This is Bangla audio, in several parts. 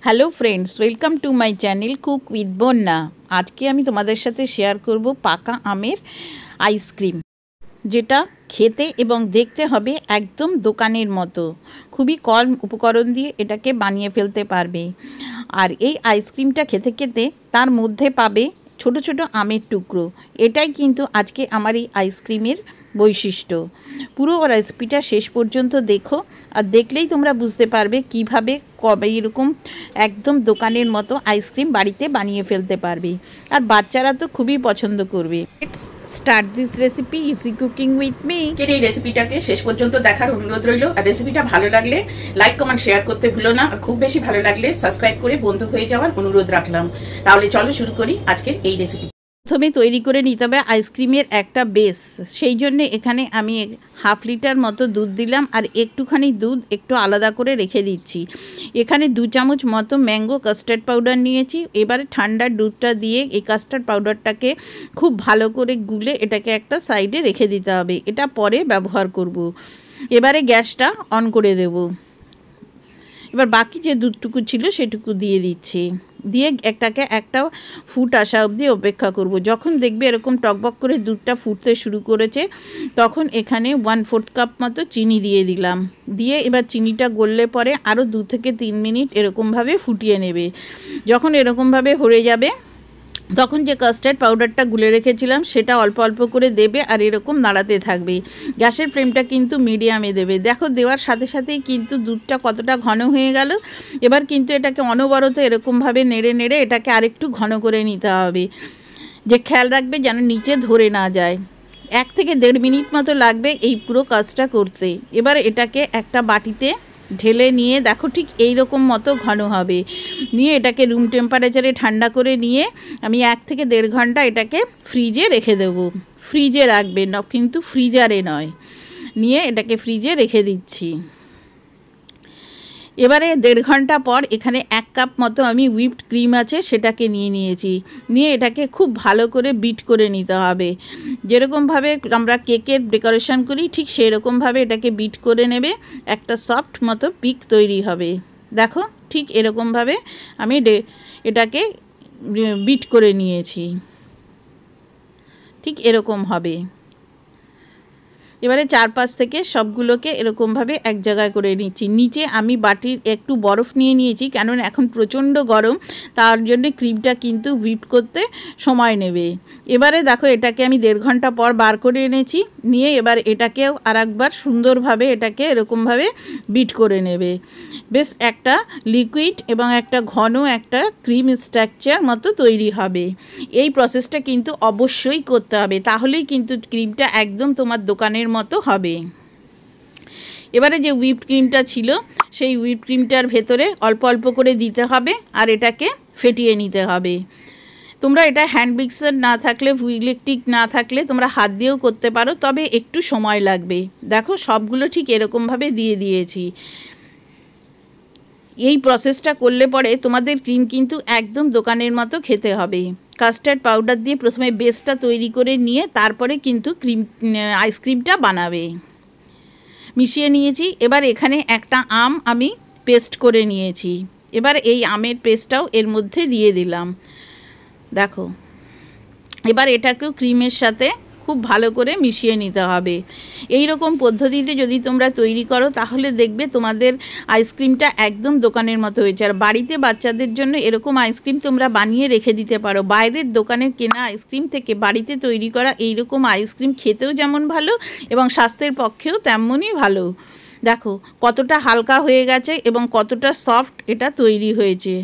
Hello friends, welcome to my channel cook with বন্যা। আজকে আমি তোমাদের সাথে শেয়ার করব পাকা আমের আইসক্রিম, যেটা খেতে এবং দেখতে হবে একদম দোকানের মতো। খুবই কম উপকরণ দিয়ে এটাকে বানিয়ে ফেলতে পারবে। আর এই আইসক্রিমটা খেতে খেতে তার মধ্যে পাবে ছোট ছোট আমের টুকরো। এটাই কিন্তু আজকে আমার এই আইসক্রিমের বৈশিষ্ট্য। পুরো রেসিপিটা শেষ পর্যন্ত দেখো, আর দেখলেই তোমরা বুঝতে পারবে কিভাবে কবে এরকম একদম দোকানের মতো আইসক্রিম বাড়িতে বানিয়ে ফেলতে পারবে। আর বাচ্চারা তো খুবই পছন্দ করবে। Start this recipe easy cooking with me. এই রেসিপিটাকে শেষ পর্যন্ত দেখার অনুরোধ রইল। আর রেসিপিটা ভালো লাগলে লাইক কমেন্ট শেয়ার করতে ভুলো না। আর খুব বেশি ভালো লাগলে সাবস্ক্রাইব করে বন্ধু হয়ে যাওয়ার অনুরোধ রাখলাম। তাহলে চলো শুরু করি আজকের এই রেসিপি। প্রথমে তৈরি করে নিতে হবে আইসক্রিমের একটা বেস। সেই জন্য এখানে আমি হাফ লিটার মতো দুধ দিলাম, আর একটুখানি দুধ একটু আলাদা করে রেখে দিচ্ছি। এখানে 2 চামচ মতো ম্যাঙ্গো কাস্টার্ড পাউডার নিয়েছি। এবারে ঠান্ডা দুধটা দিয়ে এই কাস্টার্ড পাউডারটাকে খুব ভালো করে গুলে এটাকে একটা সাইডে রেখে দিতে হবে। এটা পরে ব্যবহার করব। এবারে গ্যাসটা অন করে দেব। এবার বাকি যে দুধটুকু ছিল সেটুকু দিয়ে দিচ্ছি। দিয়ে একটা ফুট আসা অবধি অপেক্ষা করব। যখন দেখবে এরকম টকবক করে দুধটা ফুটতে শুরু করেছে, তখন এখানে 1/4 কাপ মতো চিনি দিয়ে দিলাম। দিয়ে এবার চিনিটা গললে পরে আরও 2 থেকে 3 মিনিট এরকমভাবে ফুটিয়ে নেবে। যখন এরকমভাবে হয়ে যাবে, তখন যে কাস্টার্ড পাউডারটা গুলে রেখেছিলাম সেটা অল্প অল্প করে দেবে, আর এরকম নাড়াতে থাকবে। গ্যাসের ফ্লেমটা কিন্তু মিডিয়ামে দেবে। দেখো, দেওয়ার সাথে সাথেই কিন্তু দুধটা কতটা ঘন হয়ে গেল। এবার কিন্তু এটাকে অনবরত এরকমভাবে নেড়ে নেড়ে এটাকে আরেকটু ঘন করে নিতে হবে। যে খেয়াল রাখবে যেন নিচে ধরে না যায়। 1 থেকে 1.5 মিনিট মতো লাগবে এই পুরো কাজটা করতে। এবার এটাকে একটা বাটিতে ঢেলে নিয়ে দেখো ঠিক এই রকম মতো ঘন হবে। নিয়ে এটাকে রুম টেম্পারেচারে ঠান্ডা করে নিয়ে আমি 1 থেকে 1.5 ঘন্টা এটাকে ফ্রিজে রেখে দেবো। ফ্রিজে রাখবে না, কিন্তু ফ্রিজারে নয়। নিয়ে এটাকে ফ্রিজে রেখে দিচ্ছি। এবারে 1.5 ঘন্টা পর এখানে 1 কাপ মতো আমি হুইপড ক্রিম আছে সেটাকে নিয়েছি। নিয়ে এটাকে খুব ভালো করে বিট করে নিতে হবে। যেরকমভাবে আমরা কেকের ডেকোরেশন করি ঠিক সেই রকমভাবে এটাকে বিট করে নেবে। একটা সফট মতো পিক তৈরি হবে। দেখো, ঠিক এরকমভাবে আমি এটাকে বিট করে নিয়েছি। ঠিক এরকম হবে। এবারে চারপাশ থেকে সবগুলোকে এরকমভাবে এক জায়গায় করে নিচ্ছি। নিচে আমি বাটির একটু বরফ নিয়েছি, কেননা এখন প্রচণ্ড গরম, তার জন্য ক্রিমটা কিন্তু হুইপ করতে সময় নেবে। এবারে দেখো, এটাকে আমি 1.5 ঘন্টা পর বার করে এনেছি। নিয়ে এবার এটাকেও আরেকবার সুন্দরভাবে এটাকে এরকমভাবে বিট করে নেবে। বেশ একটা লিকুইড এবং একটা ঘন একটা ক্রিম স্ট্রাকচার মতো তৈরি হবে। এই প্রসেসটা কিন্তু অবশ্যই করতে হবে, তাহলেই কিন্তু ক্রিমটা একদম তোমার দোকানের মতো হবে। এবারে যে হুইপ ক্রিমটা ছিল সেই হুইপ ক্রিমটার ভেতরে অল্প অল্প করে দিতে হবে, আর এটাকে ফেটিয়ে নিতে হবে। তোমরা এটা হ্যান্ড মিক্সার না থাকলে, ইলেকট্রিক না থাকলে তোমরা হাত দিয়েও করতে পারো, তবে একটু সময় লাগবে। দেখো, সবগুলো ঠিক এরকমভাবে দিয়ে দিয়েছি। এই প্রসেসটা করলে পরে তোমাদের ক্রিম কিন্তু একদম দোকানের মতো খেতে হবে। কাস্টার্ড পাউডার দিয়ে প্রথমে বেসটা তৈরি করে নিয়ে তারপরে কিন্তু আইসক্রিমটা বানাবে। মিশিয়ে নিয়েছি। এবার এখানে একটা আম আমি পেস্ট করে নিয়েছি। এবার এই আমের পেস্টটাও এর মধ্যে দিয়ে দিলাম। দেখো, এবার এটাকেও ক্রিমের সাথে খুব ভালো করে মিশিয়ে নিতে হবে। এই রকম পদ্ধতিতে যদি তোমরা তৈরি করো, তাহলে দেখবে তোমাদের আইসক্রিমটা একদম দোকানের মতো হয়েছে। আর বাড়িতে বাচ্চাদের জন্য এরকম আইসক্রিম তোমরা বানিয়ে রেখে দিতে পারো। বাইরের দোকানের কেনা আইসক্রিম থেকে বাড়িতে তৈরি করা এইরকম আইসক্রিম খেতেও যেমন ভালো এবং স্বাস্থ্যের পক্ষেও তেমনই ভালো। দেখো কতটা হালকা হয়ে গেছে এবং কতটা সফট এটা তৈরি হয়েছে।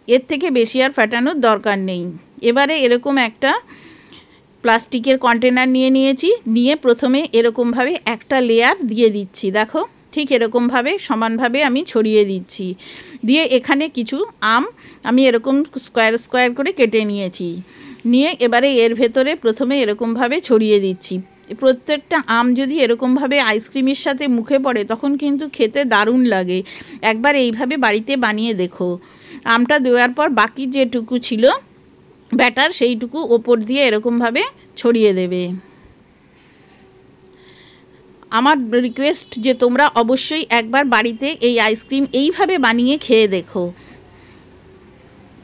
এর থেকে বেশি আর ফাটানোর দরকার নেই। এবারে এরকম একটা প্লাস্টিকের কন্টেনার নিয়েছি। নিয়ে প্রথমে এরকমভাবে একটা লেয়ার দিয়ে দিচ্ছি। দেখো, ঠিক এরকমভাবে সমানভাবে আমি ছড়িয়ে দিচ্ছি। দিয়ে এখানে কিছু আম আমি এরকম স্কোয়ার স্কোয়ার করে কেটে নিয়েছি। নিয়ে এবারে এর ভেতরে প্রথমে এরকমভাবে ছড়িয়ে দিচ্ছি। প্রত্যেকটা আম যদি এরকমভাবে আইসক্রিমের সাথে মুখে পড়ে, তখন কিন্তু খেতে দারুণ লাগে। একবার এইভাবে বাড়িতে বানিয়ে দেখো। আমটা দেওয়ার পর বাকি যেটুকু ছিল ব্যাটার, সেইটুকু ওপর দিয়ে এরকমভাবে ছড়িয়ে দেবে। আমার রিকোয়েস্ট যে তোমরা অবশ্যই একবার বাড়িতে এই আইসক্রিম এইভাবে বানিয়ে খেয়ে দেখো,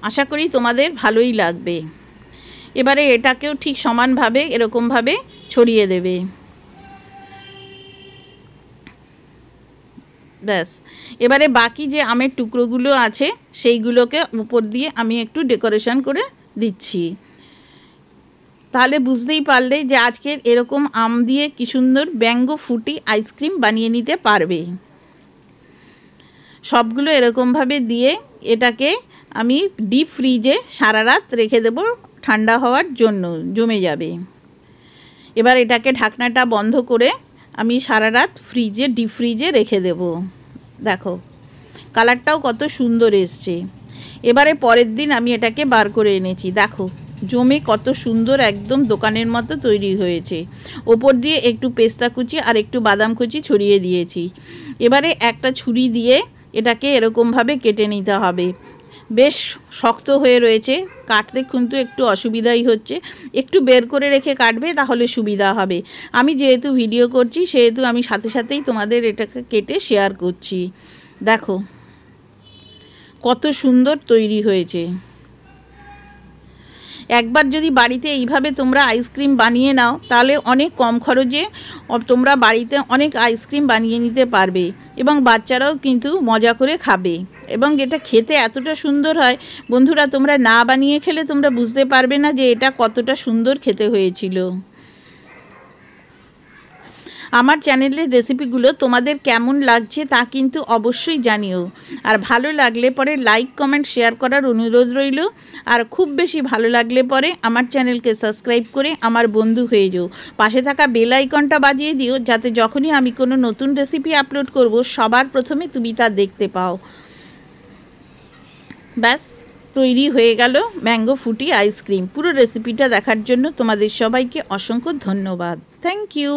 আশা করি তোমাদের ভালোই লাগবে। এবারে এটাকেও ঠিক সমানভাবে এরকমভাবে ছড়িয়ে দেবে। ব্যাস, এবারে বাকি যে আমের টুকরোগুলো আছে সেইগুলোকে উপর দিয়ে আমি একটু ডেকোরেশন করে দিচ্ছি। তাহলে বুঝতেই পারলে যে আজকের এরকম আম দিয়ে কি সুন্দর ম্যাঙ্গো ফ্রুটি আইসক্রিম বানিয়ে নিতে পারবে। সবগুলো এরকমভাবে দিয়ে এটাকে আমি ডিপ ফ্রিজে সারা রাত রেখে দেব ঠান্ডা হওয়ার জন্য, জমে যাবে। এবার এটাকে ঢাকনাটা বন্ধ করে আমি সারা রাত ফ্রিজে ডিপ ফ্রিজে রেখে দেব। দেখো কালারটাও কত সুন্দর এসছে। এবারে পরের দিন আমি এটাকে বার করে এনেছি, দেখো জমে কত সুন্দর একদম দোকানের মতো তৈরি হয়েছে। ওপর দিয়ে একটু পেস্তা কুচি আর একটু বাদাম কুচি ছড়িয়ে দিয়েছি। এবারে একটা ছুরি দিয়ে এটাকে এরকমভাবে কেটে নিতে হবে। বেশ শক্ত হয়ে রয়েছে, কাটতে কিন্তু একটু অসুবিধাই হচ্ছে, একটু বের করে রেখে কাটবে তাহলে সুবিধা হবে। আমি যেহেতু ভিডিও করছি সেহেতু আমি সাথে সাথেই তোমাদের এটাকে কেটে শেয়ার করছি। দেখো কত সুন্দর তৈরি হয়েছে। একবার যদি বাড়িতে এইভাবে তোমরা আইসক্রিম বানিয়ে নাও তাহলে অনেক কম খরচে তোমরা বাড়িতে অনেক আইসক্রিম বানিয়ে নিতে পারবে এবং বাচ্চারাও কিন্তু মজা করে খাবে। এবং এটা খেতে এতটা সুন্দর হয় বন্ধুরা, তোমরা না বানিয়ে খেলে তোমরা বুঝতে পারবে না যে এটা কতটা সুন্দর খেতে হয়েছিল। আমার চ্যানেলের রেসিপিগুলো তোমাদের কেমন লাগছে তা কিন্তু অবশ্যই জানিও। আর ভালো লাগলে পরে লাইক কমেন্ট শেয়ার করার অনুরোধ রইল। আর খুব বেশি ভালো লাগলে পরে আমার চ্যানেলকে সাবস্ক্রাইব করে আমার বন্ধু হয়ে যাও। পাশে থাকা বেল আইকনটা বাজিয়ে দিও যাতে যখনই আমি কোনো নতুন রেসিপি আপলোড করব সবার প্রথমে তুমি তা দেখতে পাও। ব্যাস তৈরি হয়ে গেল ম্যাঙ্গো ফ্রুটি আইসক্রিম। পুরো রেসিপিটা দেখার জন্য তোমাদের সবাইকে অসংখ্য ধন্যবাদ। Thank you.